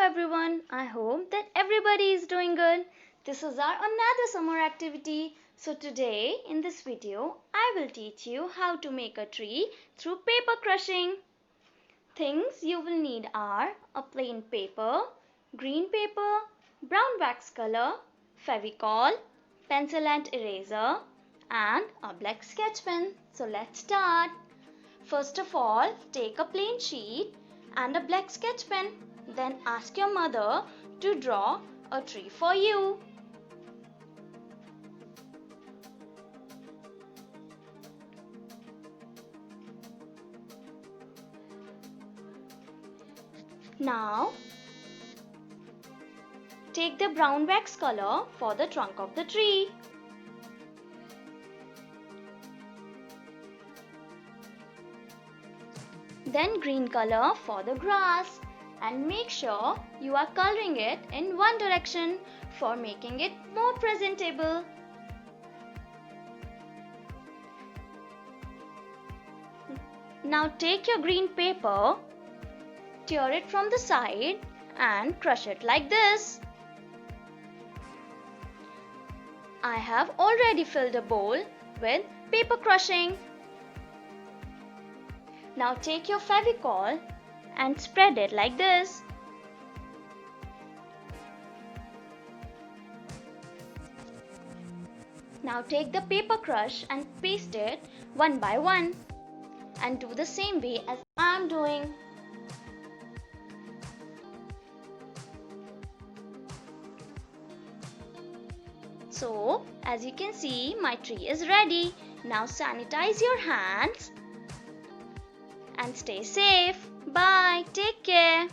everyone. I hope that everybody is doing good. This is our another summer activity. So today in this video I will teach you how to make a tree through paper crushing. Things you will need are a plain paper, green paper, brown wax color, fevicol, pencil and eraser and a black sketch pen. So let's start. First of all, take a plain sheet and a black sketch pen. Then ask your mother to draw a tree for you. Now, take the brown wax color for the trunk of the tree. Then green color for the grass. And make sure you are coloring it in one direction for making it more presentable. Now take your green paper, tear it from the side and crush it like this. I have already filled a bowl with paper crushing. Now take your fevicol and spread it like this. Now take the paper crush and paste it one by one and do the same way as I am doing. So, as you can see, my tree is ready. Now sanitize your hands and stay safe. Bye. Take care.